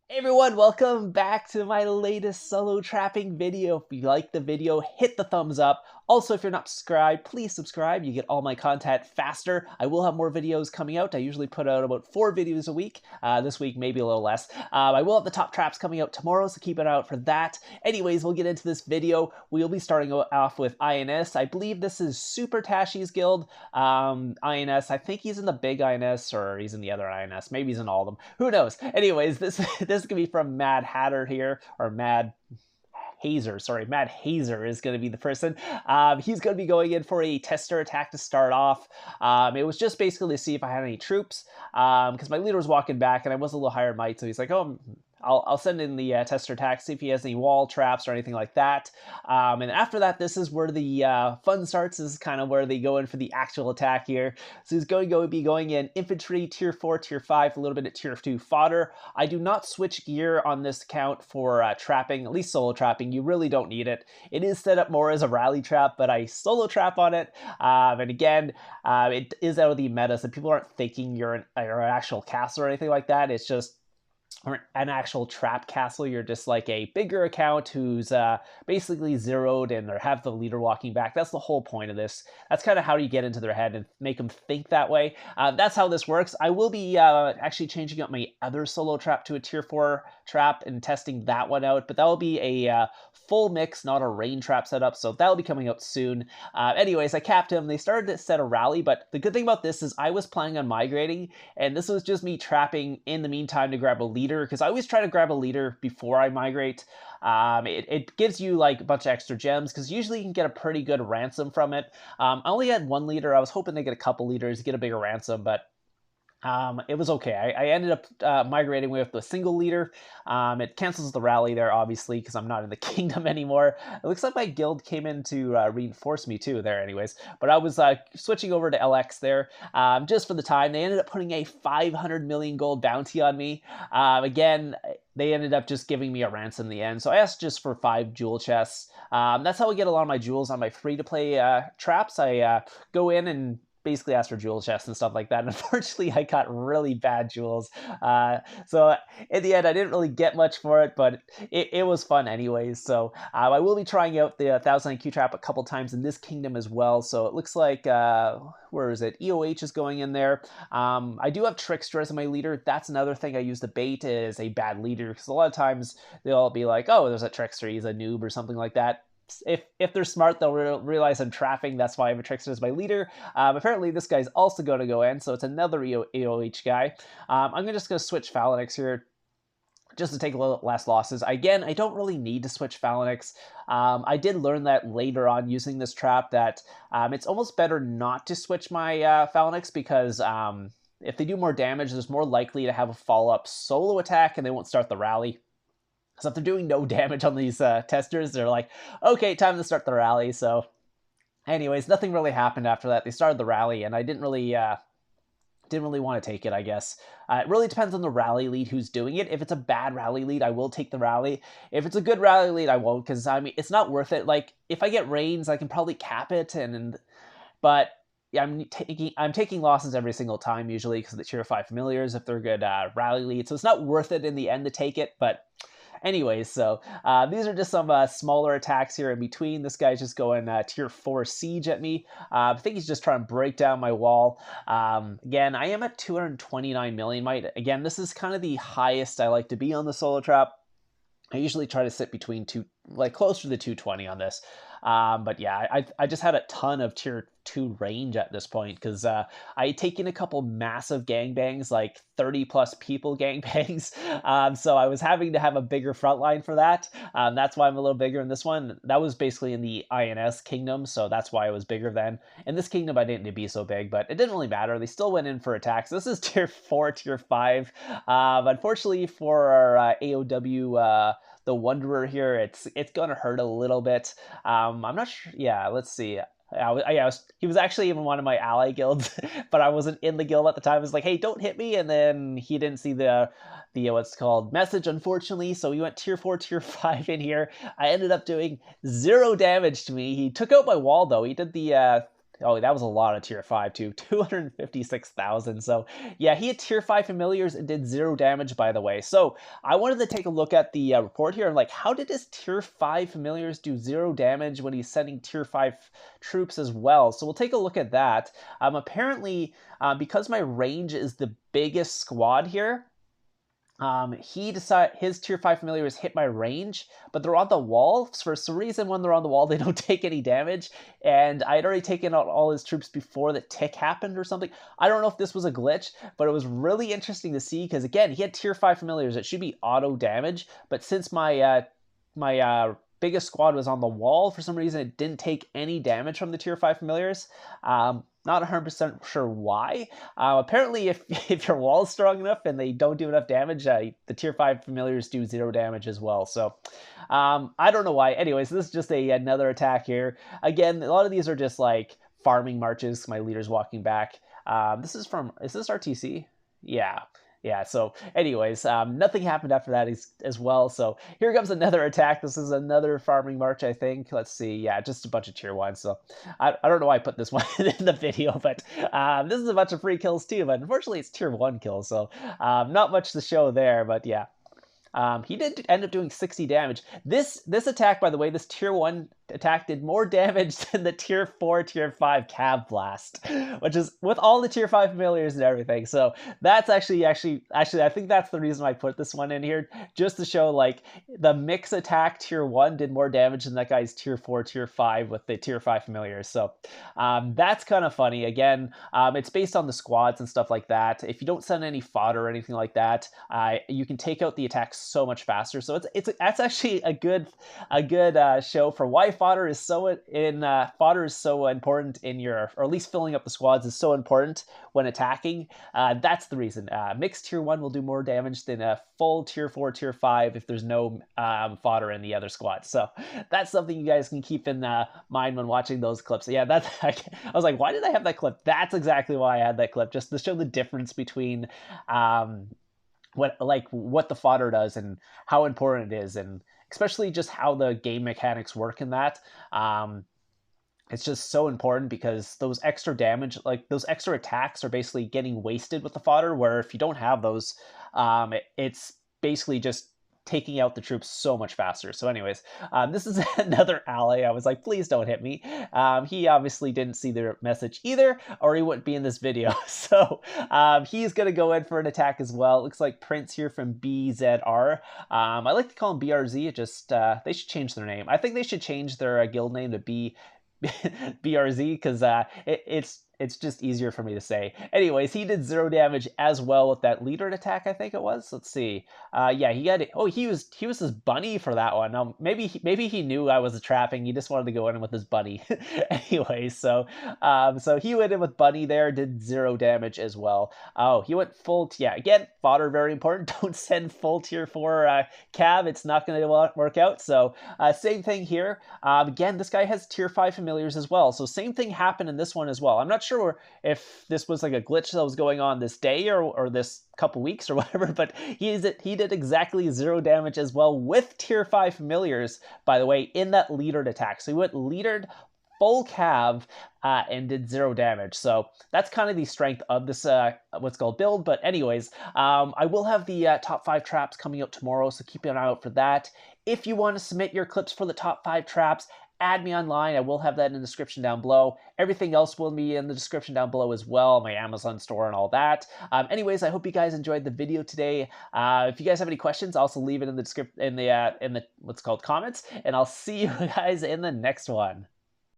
Hey everyone, welcome back to my latest solo trapping video. If you like the video, hit the thumbs up. Also, if you're not subscribed, please subscribe. You get all my content faster. I will have more videos coming out. I usually put out about 4 videos a week. This week, maybe a little less. I will have the top traps coming out tomorrow, so keep an eye out for that. Anyways, we'll get into this video. We'll be starting off with INS. I believe this is Supertashi's guild. INS, I think he's in the big INS, or he's in the other INS. Maybe he's in all of them. Who knows? Anyways, this is going to be from Mad Hatter here, or Mad Hazer, sorry, Mad Hazer is going to be the person. He's going to be going in for a tester attack to start off. It was just basically to see if I had any troops, because my leader was walking back and I was a little higher might, so he's like, oh, I'll send in the tester attack, see if he has any wall traps or anything like that. And after that, this is where the fun starts. This is kind of where they go in for the actual attack here. So he's going to be going in infantry, tier 4, tier 5, a little bit of tier 2 fodder. I do not switch gear on this account for trapping, at least solo trapping. You really don't need it. It is set up more as a rally trap, but I solo trap on it. And again, it is out of the meta, so people aren't thinking you're an actual castle or anything like that. It's just an actual trap castle. You're just like a bigger account who's basically zeroed and they have the leader walking back. That's the whole point of this. That's kind of how you get into their head and make them think that way. That's how this works. I will be actually changing up my other solo trap to a tier 4 trap and testing that one out, but that will be a full mix, not a rain trap setup, so that'll be coming out soon. Anyways, I capped him. They started to set a rally, but the good thing about this is I was planning on migrating, and this was just me trapping in the meantime to grab a leader, because I always try to grab a leader before I migrate. It gives you like a bunch of extra gems, because usually you can get a pretty good ransom from it. I only had 1 leader. I was hoping to get a couple leaders to get a bigger ransom, but it was okay. I ended up migrating with a single leader. It cancels the rally there, obviously, because I'm not in the kingdom anymore. It looks like my guild came in to reinforce me too there anyways. But I was switching over to LX there just for the time. They ended up putting a 500 million gold bounty on me. Again, they ended up just giving me a ransom in the end. So I asked just for 5 jewel chests. That's how I get a lot of my jewels on my free-to-play traps. I go in and basically asked for jewel chests and stuff like that. And unfortunately, I got really bad jewels. So in the end, I didn't really get much for it, but it was fun anyways. So I will be trying out the 1000 IQ trap a couple times in this kingdom as well. So it looks like, where is it? EOH is going in there. I do have Trickster as my leader. That's another thing I use to bait is a bad leader, because a lot of times they'll be like, oh, there's a Trickster, he's a noob or something like that. If they're smart, they'll realize I'm trapping. That's why I have a Trickster as my leader. Apparently, this guy's also going to go in, so it's another EOH guy. I'm just going to switch Phalanx here just to take a little less losses. Again, I don't really need to switch Phalanx. I did learn that later on using this trap that it's almost better not to switch my Phalanx, because if they do more damage, there's more likely to have a follow-up solo attack and they won't start the rally. So if they're doing no damage on these testers, they're like, okay, time to start the rally. So anyways, nothing really happened after that. They started the rally, and I didn't really want to take it, I guess. It really depends on the rally lead who's doing it. If it's a bad rally lead, I will take the rally. If it's a good rally lead, I won't, because, I mean, it's not worth it. Like, if I get rains, I can probably cap it, but yeah, I'm taking losses every single time, usually, because of the tier 5 familiars, if they're good rally lead. So it's not worth it in the end to take it, but anyways, so these are just some smaller attacks here in between. This guy's just going tier 4 siege at me. I think he's just trying to break down my wall. Again, I am at 229 million might. Again, this is kind of the highest I like to be on the solo trap. I usually try to sit between closer to the 220 on this. But yeah, I just had a ton of tier 2 range at this point, because I had taken a couple massive gangbangs, like 30 plus people gangbangs. So I was having to have a bigger front line for that. That's why I'm a little bigger in this one. That was basically in the INS kingdom, so that's why I was bigger then. In this kingdom, I didn't need to be so big, but it didn't really matter. They still went in for attacks. This is tier 4, tier 5. Unfortunately for our AOW, the Wanderer here, it's gonna hurt a little bit. I'm not sure. Yeah, let's see. He was actually in one of my ally guilds, but I wasn't in the guild at the time. I was like, hey, don't hit me, and then he didn't see the what's called message, unfortunately, so he went tier 4, tier 5 in here. I ended up doing 0 damage to me. He took out my wall, though. He did the Oh, that was a lot of tier 5 too. 256,000. So yeah, he had tier 5 familiars and did 0 damage, by the way. So I wanted to take a look at the report here and like, how did his tier 5 familiars do 0 damage when he's sending tier 5 troops as well? So we'll take a look at that. Apparently, because my range is the biggest squad here, his tier 5 familiars hit my range, but they're on the wall. For some reason, when they're on the wall, they don't take any damage. And I had already taken out all his troops before the tick happened or something. I don't know if this was a glitch, but it was really interesting to see because, again, he had tier 5 familiars. It should be auto damage, but since my biggest squad was on the wall, for some reason, it didn't take any damage from the tier 5 familiars. Not 100% sure why. Apparently, if your wall is strong enough and they don't do enough damage, the tier 5 familiars do 0 damage as well. So I don't know why. Anyways, this is just another attack here. Again, a lot of these are just like farming marches. My leader's walking back. Is this RTC? Yeah. Yeah, so anyways, nothing happened after that as well. So here comes another attack. This is another farming march, I think. Let's see. Yeah, just a bunch of tier 1. So I don't know why I put this one in the video, but this is a bunch of free kills too. But unfortunately, it's tier 1 kills, so not much to show there. But yeah. He did end up doing 60 damage. This attack, by the way, this tier 1 attack did more damage than the tier 4, tier 5 Cav Blast, which is with all the tier 5 familiars and everything. So that's actually, I think that's the reason I put this one in here, just to show like the mix attack tier 1 did more damage than that guy's tier 4, tier 5 with the tier 5 familiars. So that's kind of funny. Again, it's based on the squads and stuff like that. If you don't send any fodder or anything like that, you can take out the attacks so much faster. So that's actually a good show for why fodder is so important in your, or at least filling up the squads is so important when attacking. That's the reason. Mixed tier 1 will do more damage than a full tier 4, tier 5 if there's no fodder in the other squads. So that's something you guys can keep in mind when watching those clips. Yeah, I was like, why did I have that clip? That's exactly why I had that clip, just to show the difference between what the fodder does and how important it is, and especially just how the game mechanics work in that. It's just so important because those extra damage, like those extra attacks, are basically getting wasted with the fodder, where if you don't have those, it's basically just taking out the troops so much faster. So anyways, this is another ally. I was like, please don't hit me. He obviously didn't see the message either, or he wouldn't be in this video. So he's going to go in for an attack as well. It looks like Prince here from BZR. I like to call him BRZ. It just, they should change their name. I think they should change their guild name to BRZ, because it's just easier for me to say. Anyways, he did 0 damage as well with that leader attack, I think it was. Let's see. Yeah, he got it. Oh, he was his bunny for that one. Maybe he knew I was trapping. He just wanted to go in with his bunny. Anyways, so he went in with bunny there, did 0 damage as well. Oh, he went full. Yeah, again, fodder very important. Don't send full tier 4 cav. It's not going to work out. So same thing here. Again, this guy has tier 5 familiars as well. So same thing happened in this one as well. I'm not sure if this was like a glitch that was going on this day or this couple weeks or whatever, but he did exactly 0 damage as well with tier 5 familiars, by the way, in that leadered attack. So he went leadered full cav and did 0 damage. So that's kind of the strength of this what's called build. But anyways, I will have the top 5 traps coming out tomorrow, so keep an eye out for that. If you want to submit your clips for the top 5 traps, add me online. I will have that in the description down below. Everything else will be in the description down below as well, my Amazon store and all that. Anyways, I hope you guys enjoyed the video today. If you guys have any questions, I'll also leave it in the what's called comments, and I'll see you guys in the next one.